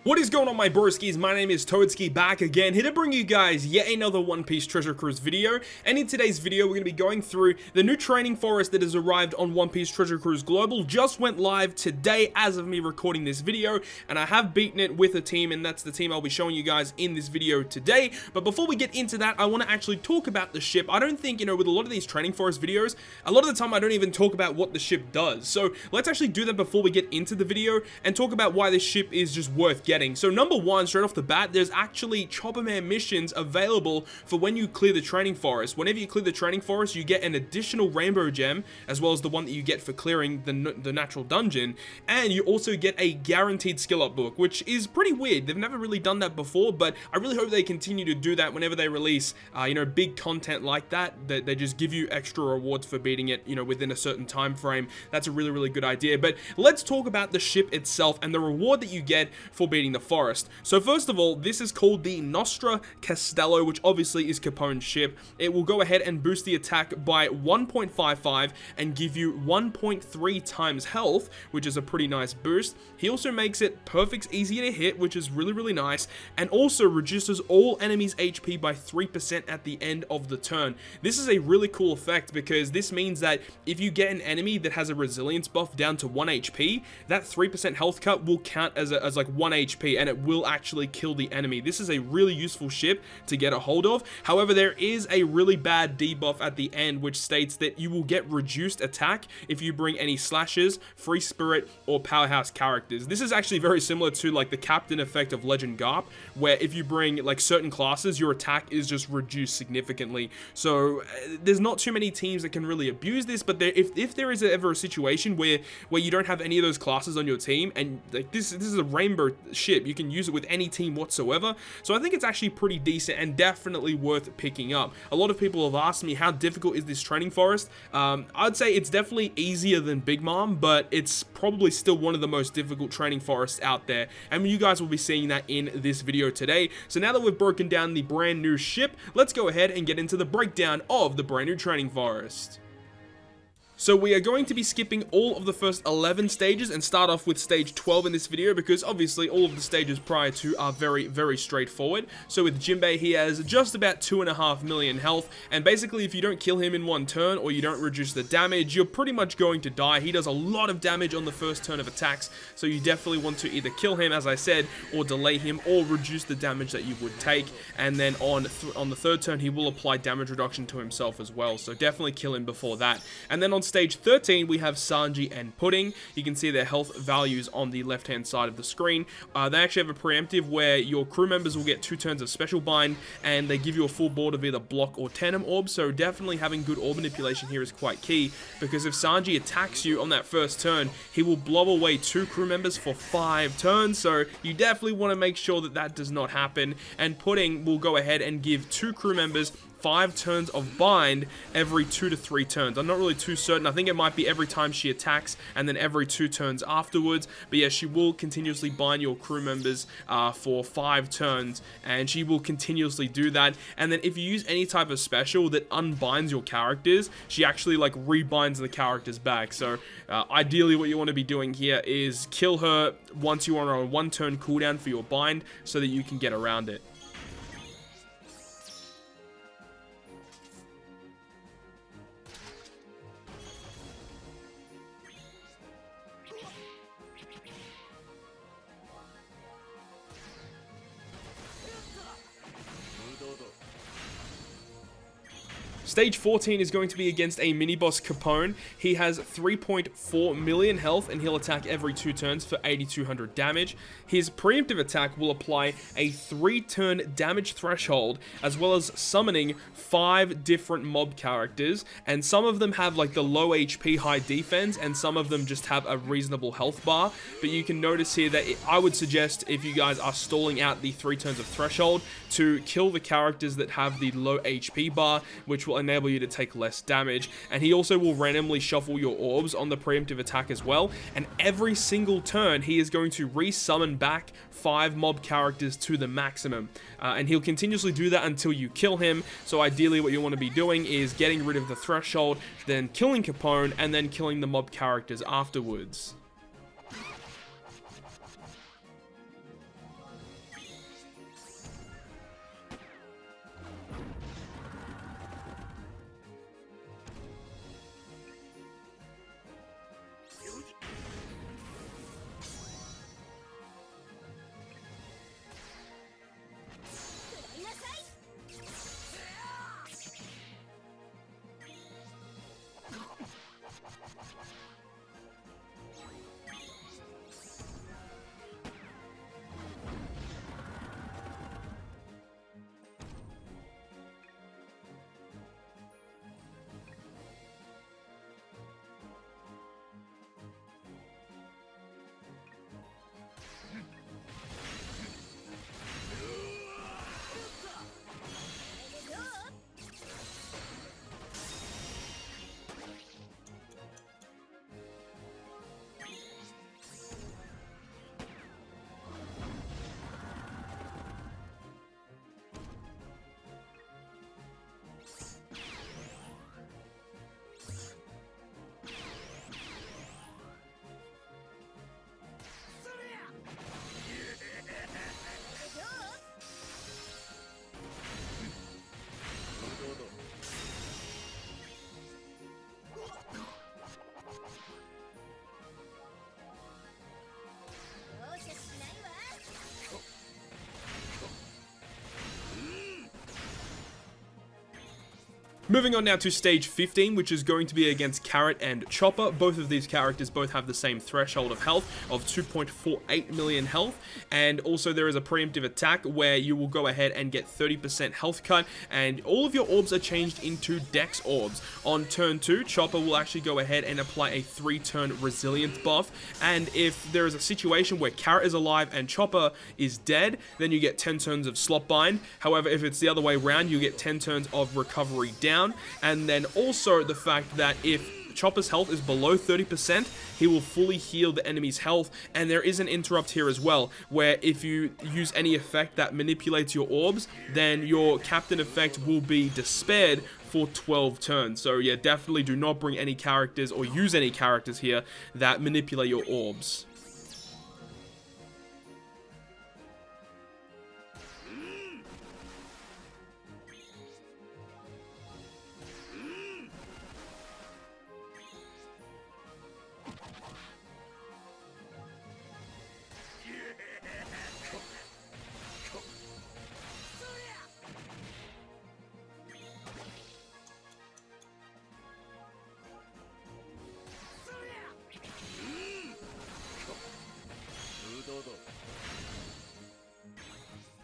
What is going on, my broskiis? My name is Toadskii, back again, here to bring you guys yet another One Piece Treasure Cruise video. And in today's video, we're going to be going through the new training forest that has arrived on One Piece Treasure Cruise Global. Just went live today as of me recording this video, and I have beaten it with a team, and that's the team I'll be showing you guys in this video today. But before we get into that, I want to actually talk about the ship. I don't think, with a lot of these training forest videos, a lot of the time I don't even talk about what the ship does. So let's actually do that before we get into the video and talk about why this ship is just worth getting. So number one, straight off the bat, there's actually Chopper Man missions available for when you clear the training forest. Whenever you clear the training forest, you get an additional rainbow gem, as well as the one that you get for clearing the natural dungeon, and you also get a guaranteed skill up book, which is pretty weird. They've never really done that before, but I really hope they continue to do that whenever they release big content like that they just give you extra rewards for beating it within a certain time frame. That's a really good idea. But let's talk about the ship itself and the reward that you get for beating the forest. So first of all, this is called the Nostra Castello, which obviously is Capone's ship. It will go ahead and boost the attack by 1.55 and give you 1.3 times health, which is a pretty nice boost. He also makes it perfect easy to hit, which is really nice, and also reduces all enemies HP by 3% at the end of the turn. This is a really cool effect because this means that if you get an enemy that has a resilience buff down to 1 HP, that 3% health cut will count as like 1 HP, and it will actually kill the enemy. This is a really useful ship to get a hold of. However, there is a really bad debuff at the end, which states that you will get reduced attack if you bring any slashes, free spirit, or powerhouse characters. This is actually very similar to like the captain effect of Legend Garp, where if you bring like certain classes, your attack is just reduced significantly. So there's not too many teams that can really abuse this, but if there is ever a situation where you don't have any of those classes on your team, and like this is a rainbow ship, you can use it with any team whatsoever. So I think it's actually pretty decent and definitely worth picking up. A lot of people have asked me, how difficult is this training forest? I'd say it's definitely easier than Big Mom, but it's probably still one of the most difficult training forests out there, and you guys will be seeing that in this video today. So now that we've broken down the brand new ship, let's go ahead and get into the breakdown of the brand new training forest. So we are going to be skipping all of the first 11 stages and start off with stage 12 in this video, because obviously all of the stages prior to are very straightforward. So with Jinbei, he has just about 2.5 million health, and basically if you don't kill him in one turn or you don't reduce the damage, you're pretty much going to die. He does a lot of damage on the first turn of attacks, so you definitely want to either kill him, as I said, or delay him, or reduce the damage that you would take. And then on the third turn, he will apply damage reduction to himself as well, so definitely kill him before that. And then on stage 13, we have Sanji and Pudding. You can see their health values on the left-hand side of the screen. They actually have a preemptive where your crew members will get 2 turns of special bind, and they give you a full board of either block or tandem orb. So definitely having good orb manipulation here is quite key, because if Sanji attacks you on that first turn, he will blow away 2 crew members for 5 turns. So you definitely want to make sure that that does not happen. And Pudding will go ahead and give 2 crew members 5 turns of bind every 2 to 3 turns. I'm not really too certain. I think it might be every time she attacks and then every 2 turns afterwards. But yeah, she will continuously bind your crew members for 5 turns, and she will continuously do that. And then if you use any type of special that unbinds your characters, she actually like rebinds the characters back. So ideally what you want to be doing here is kill her once you are on a 1 turn cooldown for your bind, so that you can get around it. Stage 14 is going to be against a mini-boss Capone. He has 3.4 million health, and he'll attack every 2 turns for 8,200 damage. His preemptive attack will apply a 3-turn damage threshold, as well as summoning 5 different mob characters, and some of them have like the low HP, high defense, and some of them just have a reasonable health bar. But you can notice here that I would suggest, if you guys are stalling out the 3 turns of threshold, to kill the characters that have the low HP bar, which will enable you to take less damage. And he also will randomly shuffle your orbs on the preemptive attack as well, and every single turn he is going to re-summon back 5 mob characters to the maximum, and he'll continuously do that until you kill him. So ideally what you want to be doing is getting rid of the threshold, then killing Capone, and then killing the mob characters afterwards. Moving on now to stage 15, which is going to be against Carrot and Chopper. Both of these characters both have the same threshold of health of 2.48 million health, and also there is a preemptive attack where you will go ahead and get 30% health cut, and all of your orbs are changed into Dex orbs. On turn 2, Chopper will actually go ahead and apply a 3-turn resilience buff, and if there is a situation where Carrot is alive and Chopper is dead, then you get 10 turns of slot bind. However, if it's the other way around, you get 10 turns of recovery down. And then also the fact that if Chopper's health is below 30%, he will fully heal the enemy's health. And there is an interrupt here as well, where if you use any effect that manipulates your orbs, then your captain effect will be despaired for 12 turns. So yeah, definitely do not bring any characters or use any characters here that manipulate your orbs.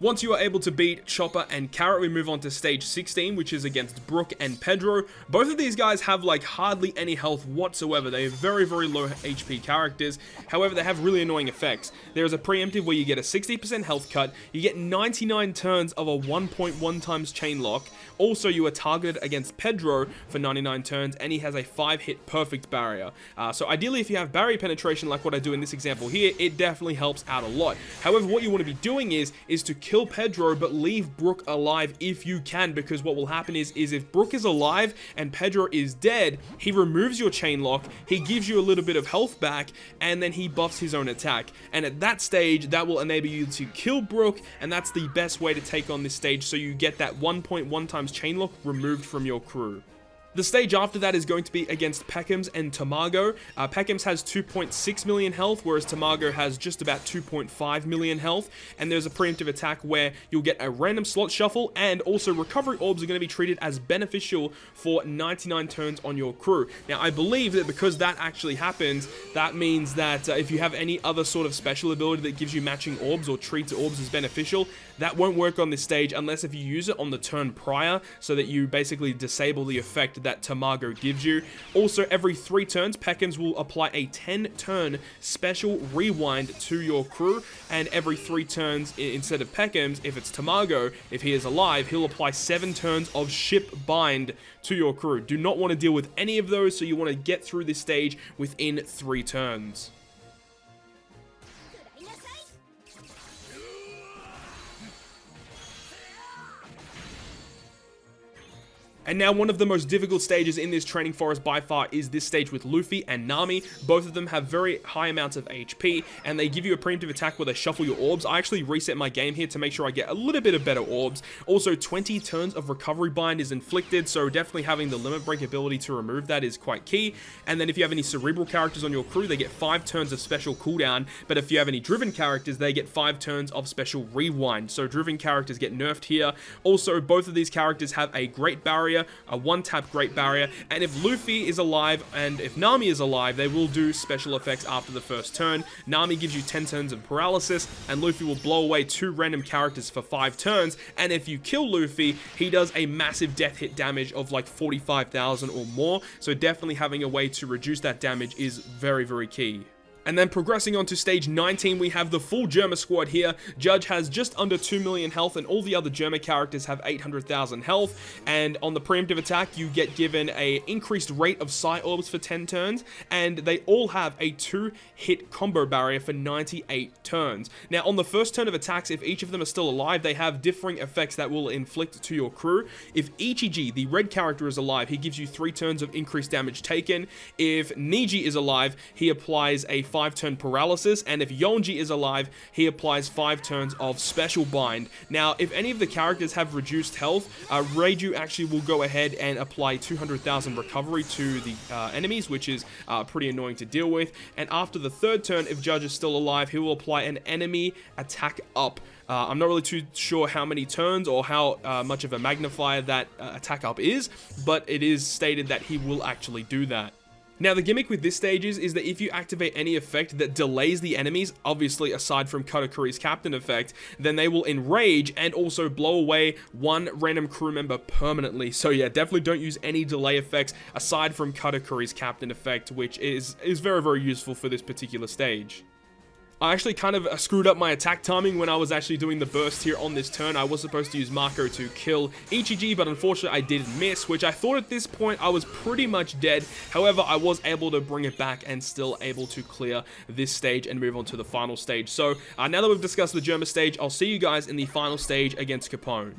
Once you are able to beat Chopper and Carrot, we move on to stage 16, which is against Brooke and Pedro. Both of these guys have like hardly any health whatsoever. They are very, very low HP characters. However, they have really annoying effects. There is a preemptive where you get a 60% health cut. You get 99 turns of a 1.1 times chain lock. Also, you are targeted against Pedro for 99 turns, and he has a 5-hit perfect barrier. So ideally, if you have barrier penetration like what I do in this example here, it definitely helps out a lot. However, what you want to be doing is to kill Pedro, but leave Brooke alive if you can, because what will happen is if Brooke is alive and Pedro is dead, he removes your chain lock, he gives you a little bit of health back, and then he buffs his own attack. And at that stage, that will enable you to kill Brooke, and that's the best way to take on this stage, so you get that 1.1 times chain lock removed from your crew. The stage after that is going to be against Peckham's and Tamago. Peckham's has 2.6 million health, whereas Tamago has just about 2.5 million health. And there's a preemptive attack where you'll get a random slot shuffle, and also recovery orbs are going to be treated as beneficial for 99 turns on your crew. Now, I believe that because that actually happens, that means that if you have any other sort of special ability that gives you matching orbs or treats orbs as beneficial, that won't work on this stage unless if you use it on the turn prior, so that you basically disable the effect that Tamago gives you. Also, every 3 turns, Peckham's will apply a 10-turn special rewind to your crew, and every 3 turns, instead of Peckham's, if it's Tamago, if he is alive, he'll apply 7 turns of ship bind to your crew. Do not want to deal with any of those, so you want to get through this stage within 3 turns. And now one of the most difficult stages in this training forest by far is this stage with Luffy and Nami. Both of them have very high amounts of HP, and they give you a preemptive attack where they shuffle your orbs. I actually reset my game here to make sure I get a little bit of better orbs. Also, 20 turns of recovery bind is inflicted, so definitely having the limit break ability to remove that is quite key. And then if you have any cerebral characters on your crew, they get 5 turns of special cooldown, but if you have any driven characters, they get 5 turns of special rewind. So driven characters get nerfed here. Also, both of these characters have a great barrier, a 1-tap great barrier, and if Luffy is alive and if Nami is alive, they will do special effects after the first turn. Nami gives you 10 turns of paralysis, and Luffy will blow away 2 random characters for 5 turns, and if you kill Luffy, he does a massive death hit damage of like 45,000 or more, so definitely having a way to reduce that damage is very, very key. And then progressing on to stage 19, we have the full Germa squad here. Judge has just under 2 million health, and all the other Germa characters have 800,000 health. And on the preemptive attack, you get given a increased rate of Psi Orbs for 10 turns, and they all have a 2-hit combo barrier for 98 turns. Now, on the first turn of attacks, if each of them are still alive, they have differing effects that will inflict to your crew. If Ichiji, the red character, is alive, he gives you 3 turns of increased damage taken. If Niji is alive, he applies a 5-turn paralysis, and if Yonji is alive, he applies 5 turns of special bind. Now, if any of the characters have reduced health, Reiju actually will go ahead and apply 200,000 recovery to the enemies, which is pretty annoying to deal with. And after the 3rd turn, if Judge is still alive, he will apply an enemy attack up. I'm not really too sure how many turns or how much of a magnifier that attack up is, but it is stated that he will actually do that. Now, the gimmick with this stage is that if you activate any effect that delays the enemies, obviously aside from Katakuri's captain effect, then they will enrage and also blow away one random crew member permanently. So yeah, definitely don't use any delay effects aside from Katakuri's captain effect, which is very, very useful for this particular stage. I actually kind of screwed up my attack timing when I was actually doing the burst here on this turn. I was supposed to use Mako to kill Ichiji, but unfortunately I did miss, which I thought at this point I was pretty much dead. However, I was able to bring it back and still able to clear this stage and move on to the final stage. So now that we've discussed the Germa stage, I'll see you guys in the final stage against Capone.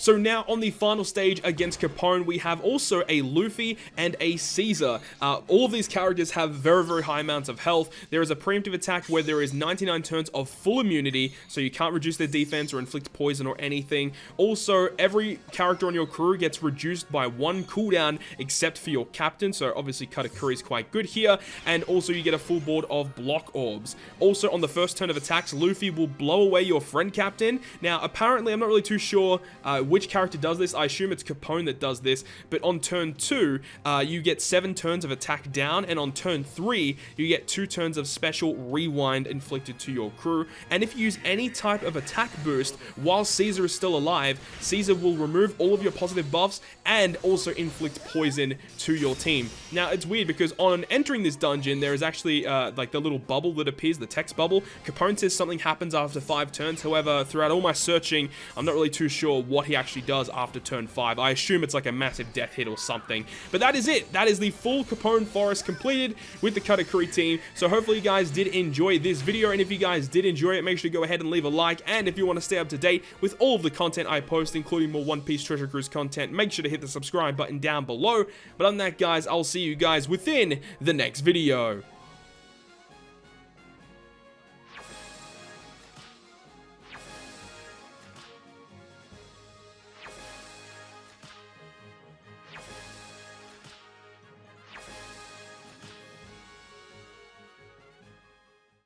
So now on the final stage against Capone, we have also a Luffy and a Caesar. All of these characters have very, very high amounts of health. There is a preemptive attack where there is 99 turns of full immunity, so you can't reduce their defense or inflict poison or anything. Also, every character on your crew gets reduced by 1 cooldown except for your captain, so obviously Katakuri is quite good here. And also you get a full board of block orbs. Also on the first turn of attacks, Luffy will blow away your friend captain. Now apparently, I'm not really too sure which character does this. I assume it's Capone that does this, but on turn 2, you get 7 turns of attack down, and on turn 3, you get 2 turns of special rewind inflicted to your crew. And if you use any type of attack boost while Caesar is still alive, Caesar will remove all of your positive buffs and also inflict poison to your team. Now, it's weird because on entering this dungeon, there is actually like the little bubble that appears, the text bubble. Capone says something happens after 5 turns. However, throughout all my searching, I'm not really too sure what he actually does after turn 5. I assume it's like a massive death hit or something. But that is it. That is the full Capone Forest completed with the Katakuri team. So hopefully you guys did enjoy this video, and if you guys did enjoy it, make sure to go ahead and leave a like. And if you want to stay up to date with all of the content I post, including more One Piece Treasure Cruise content, make sure to hit the subscribe button down below. But other than that, guys, I'll see you guys within the next video.